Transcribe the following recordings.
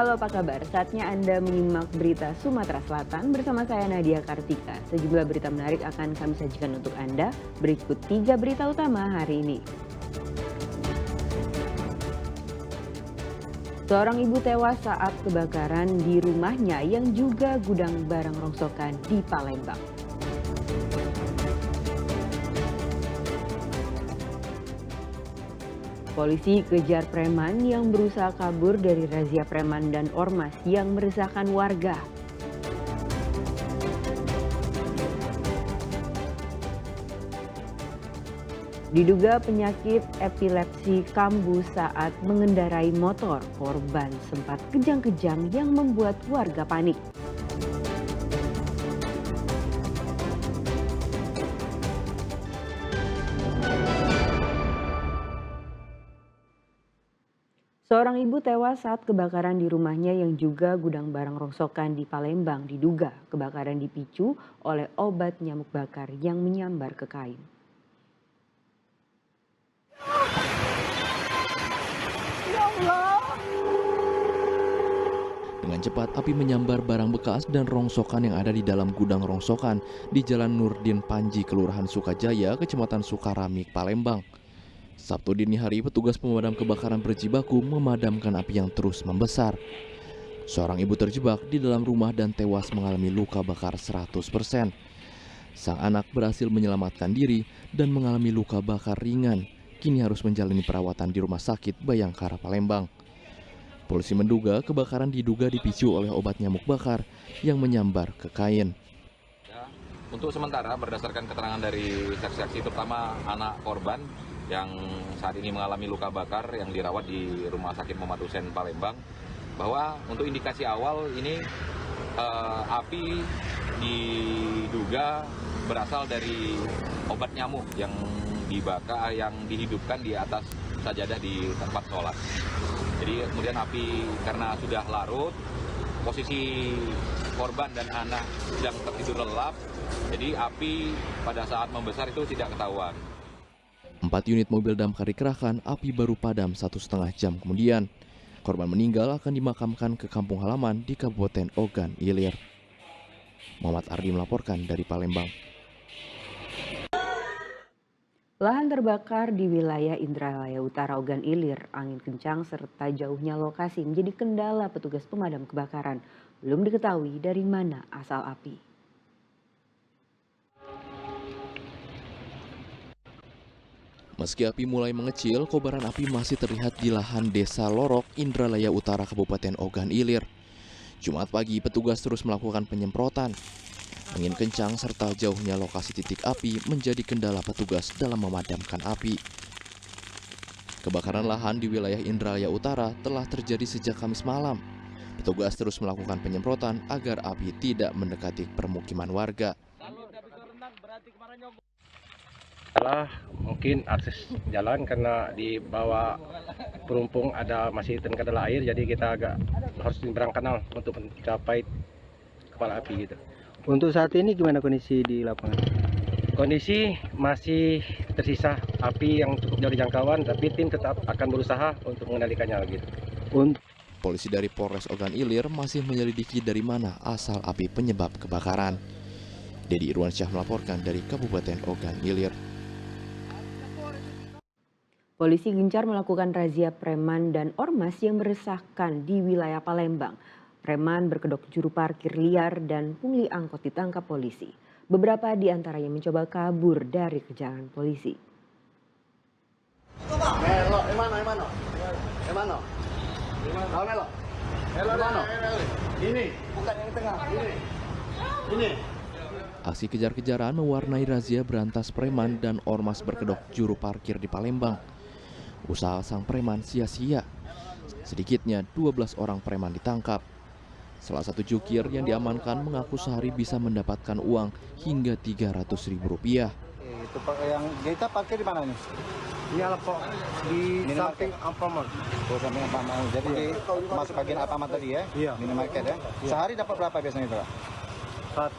Halo, apa kabar? Saatnya Anda menyimak berita Sumatera Selatan bersama saya Nadia Kartika. Sejumlah berita menarik akan kami sajikan untuk Anda. Berikut 3 berita utama hari ini. Seorang ibu tewas saat kebakaran di rumahnya yang juga gudang barang rongsokan di Palembang. Polisi kejar preman yang berusaha kabur dari razia preman dan ormas yang meresahkan warga. Diduga penyakit epilepsi kambuh saat mengendarai motor, korban sempat kejang-kejang yang membuat warga panik. Seorang ibu tewas saat kebakaran di rumahnya yang juga gudang barang rongsokan di Palembang. Diduga kebakaran dipicu oleh obat nyamuk bakar yang menyambar ke kain. Dengan cepat, api menyambar barang bekas dan rongsokan yang ada di dalam gudang rongsokan di Jalan Nurdin Panji, Kelurahan Sukajaya, Kecamatan Sukaramik, Palembang. Sabtu dini hari, petugas pemadam kebakaran berjibaku memadamkan api yang terus membesar. Seorang ibu terjebak di dalam rumah dan tewas mengalami luka bakar 100%. Sang anak berhasil menyelamatkan diri dan mengalami luka bakar ringan. Kini harus menjalani perawatan di Rumah Sakit Bayangkara, Palembang. Polisi menduga kebakaran diduga dipicu oleh obat nyamuk bakar yang menyambar ke kain. Untuk sementara berdasarkan keterangan dari saksi-saksi terutama anak korban yang saat ini mengalami luka bakar yang dirawat di Rumah Sakit Muhammad Hussein Palembang, bahwa untuk indikasi awal ini api diduga berasal dari obat nyamuk yang dibakar, yang dihidupkan di atas sajadah di tempat sholat. Jadi kemudian api karena sudah larut, posisi korban dan anak sedang tertidur lelap, jadi api pada saat membesar itu tidak ketahuan. 4 unit mobil damkar dikerahkan, api baru padam 1,5 jam kemudian. Korban meninggal akan dimakamkan ke kampung halaman di Kabupaten Ogan Ilir. Muhammad Ardi melaporkan dari Palembang. Lahan terbakar di wilayah Indralaya Utara Ogan Ilir, angin kencang serta jauhnya lokasi menjadi kendala petugas pemadam kebakaran. Belum diketahui dari mana asal api. Meski api mulai mengecil, kobaran api masih terlihat di lahan Desa Lorok, Indralaya Utara, Kabupaten Ogan Ilir. Jumat pagi, petugas terus melakukan penyemprotan. Angin kencang serta jauhnya lokasi titik api menjadi kendala petugas dalam memadamkan api. Kebakaran lahan di wilayah Indralaya Utara telah terjadi sejak Kamis malam. Petugas terus melakukan penyemprotan agar api tidak mendekati permukiman warga. Mungkin akses jalan karena di bawah perumpung masih terkendala air, jadi kita agak harus menyeberang kanal untuk mencapai kepala api gitu. Untuk saat ini gimana kondisi di lapangan? Kondisi masih tersisa api yang cukup jauh dijangkauan, tapi tim tetap akan berusaha untuk mengendalikannya gitu. Polisi dari Polres Ogan Ilir masih menyelidiki dari mana asal api penyebab kebakaran. Dedi Irwansyah melaporkan dari Kabupaten Ogan Ilir. Polisi gencar melakukan razia preman dan ormas yang meresahkan di wilayah Palembang. Preman berkedok juru parkir liar dan pungli angkot ditangkap polisi. Beberapa di antaranya mencoba kabur dari kejaran polisi. Aksi kejar-kejaran mewarnai razia berantas preman dan ormas berkedok juru parkir di Palembang. Usaha sang preman sia-sia. Sedikitnya 12 orang preman ditangkap. Salah satu jukir yang diamankan mengaku sehari bisa mendapatkan uang hingga Rp300.000. Itu yang kita parkir di mana nih? Iya Pak, di samping Alfamart. Oh, samping Alfamart. Jadi masuk bagian Alfamart tadi ya? Iya. Minimarket ya? Iya. Sehari dapat berapa biasanya itu, Pak?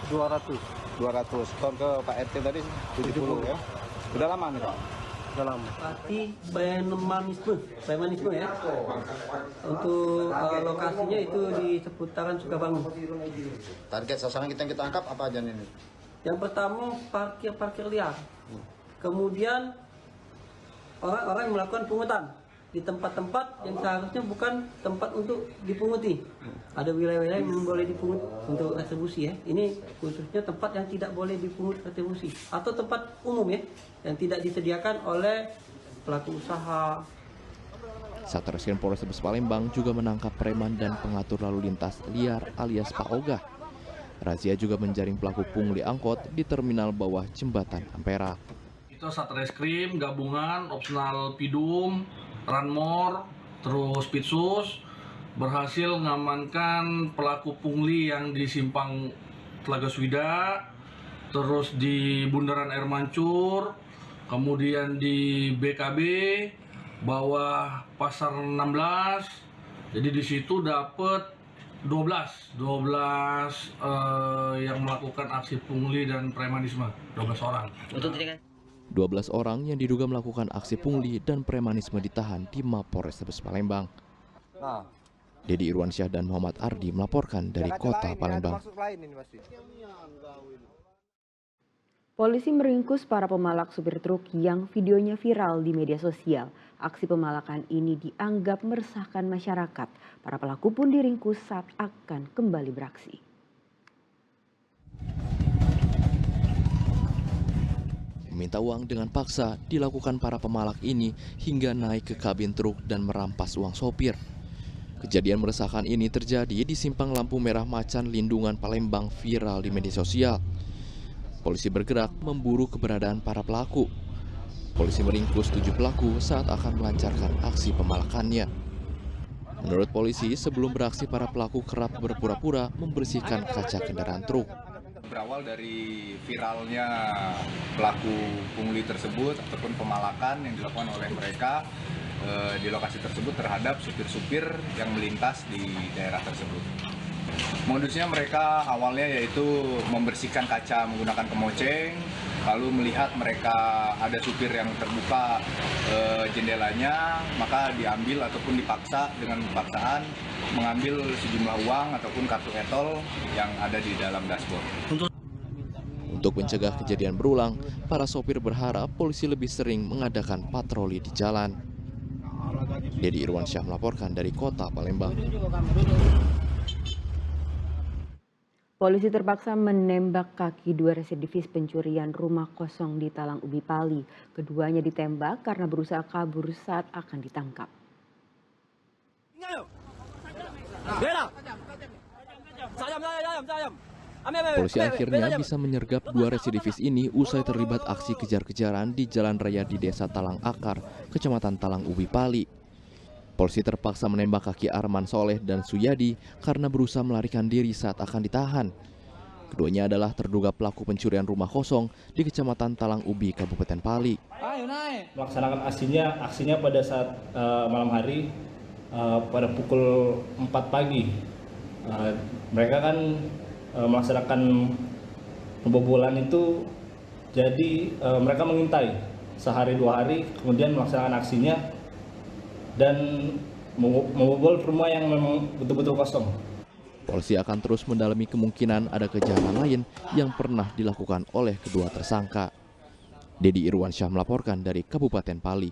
200. 200. Ton ke Pak RT tadi 70 ya? Udah lama nih, Pak? Sudah lama. Pasti premanisme ya. Untuk lokasinya itu di seputaran Sukabangun. Target sasaran kita yang kita angkap apa aja ini? Yang pertama parkir liar. Kemudian orang-orang yang melakukan pungutan di tempat-tempat yang seharusnya bukan tempat untuk dipunguti. Ada wilayah-wilayah yang boleh dipungut untuk retribusi ya. Ini khususnya tempat yang tidak boleh dipungut retribusi atau tempat umum ya yang tidak disediakan oleh pelaku usaha. Satreskrim Polrestabes Palembang juga menangkap preman dan pengatur lalu lintas liar alias Pak Ogah. Razia juga menjaring pelaku pungli angkot di terminal bawah jembatan Ampera. Itu Satreskrim gabungan opsional Pidum, Ranmor, terus Pitsus berhasil mengamankan pelaku pungli yang di Simpang Telaga Swida, terus di Bundaran Air Mancur, kemudian di BKB, bawah Pasar 16. Jadi di situ dapat 12 yang melakukan aksi pungli dan premanisme, 12 orang. 12 orang yang diduga melakukan aksi pungli dan premanisme ditahan di Mapolrestabes Palembang. Dedi Irwansyah dan Muhammad Ardi melaporkan dari Kota Palembang. Polisi meringkus para pemalak supir truk yang videonya viral di media sosial. Aksi pemalakan ini dianggap meresahkan masyarakat. Para pelaku pun diringkus saat akan kembali beraksi. Meminta uang dengan paksa dilakukan para pemalak ini hingga naik ke kabin truk dan merampas uang sopir. Kejadian meresahkan ini terjadi di simpang lampu merah Macan Lindungan Palembang viral di media sosial. Polisi bergerak memburu keberadaan para pelaku. Polisi meringkus 7 pelaku saat akan melancarkan aksi pemalakannya. Menurut polisi, sebelum beraksi para pelaku kerap berpura-pura membersihkan kaca kendaraan truk. Berawal dari viralnya pelaku pungli tersebut ataupun pemalakan yang dilakukan oleh mereka di lokasi tersebut terhadap supir-supir yang melintas di daerah tersebut. Modusnya mereka awalnya yaitu membersihkan kaca menggunakan kemoceng, lalu melihat mereka ada supir yang terbuka jendelanya, maka diambil ataupun dipaksa dengan paksaan mengambil sejumlah uang ataupun kartu etol yang ada di dalam dashboard. Untuk mencegah kejadian berulang, para sopir berharap polisi lebih sering mengadakan patroli di jalan. Dedi Irwansyah melaporkan dari Kota Palembang. Polisi terpaksa menembak kaki 2 residivis pencurian rumah kosong di Talang Ubi Pali. Keduanya ditembak karena berusaha kabur saat akan ditangkap. Polisi akhirnya bisa menyergap 2 residivis ini usai terlibat aksi kejar-kejaran di jalan raya di Desa Talang Akar, Kecamatan Talang Ubi Pali. Polisi terpaksa menembak kaki Arman Soleh dan Suyadi karena berusaha melarikan diri saat akan ditahan. Keduanya adalah terduga pelaku pencurian rumah kosong di Kecamatan Talang Ubi, Kabupaten Pali. Melaksanakan aksinya pada saat malam hari pada pukul 4 pagi. Mereka kan melaksanakan pembobolan itu, jadi mereka mengintai sehari 2 hari, kemudian melaksanakan aksinya dan membobol rumah yang memang betul-betul kosong. Polisi akan terus mendalami kemungkinan ada kejahatan lain yang pernah dilakukan oleh kedua tersangka. Dedi Irwansyah melaporkan dari Kabupaten Pali.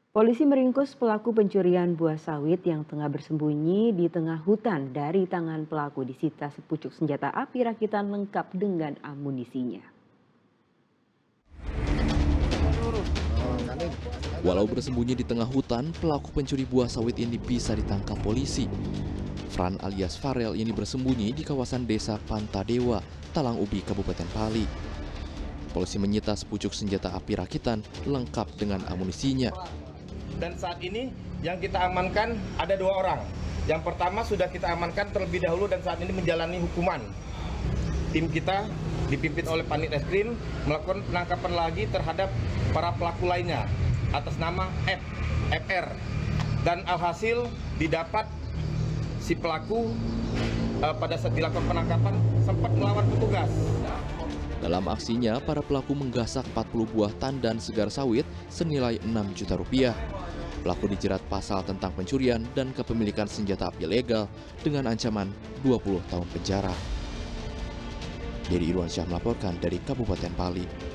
Polisi meringkus pelaku pencurian buah sawit yang tengah bersembunyi di tengah hutan. Dari tangan pelaku disita sepucuk senjata api rakitan lengkap dengan amunisinya. Walau bersembunyi di tengah hutan, pelaku pencuri buah sawit ini bisa ditangkap polisi. Fran alias Farel ini bersembunyi di kawasan desa Pantadewa, Talang Ubi, Kabupaten Pali. Polisi menyita sepucuk senjata api rakitan lengkap dengan amunisinya. Dan saat ini yang kita amankan ada 2 orang. Yang pertama sudah kita amankan terlebih dahulu dan saat ini menjalani hukuman. Tim kita dipimpin oleh Panit Reskrim melakukan penangkapan lagi terhadap para pelaku lainnya atas nama FR. Dan alhasil didapat si pelaku pada saat dilakukan penangkapan sempat melawan petugas. Dalam aksinya, para pelaku menggasak 40 buah tandan segar sawit senilai 6 juta rupiah. Pelaku dijerat pasal tentang pencurian dan kepemilikan senjata api ilegal dengan ancaman 20 tahun penjara. Dedi Irwansyah melaporkan dari Kabupaten Pali.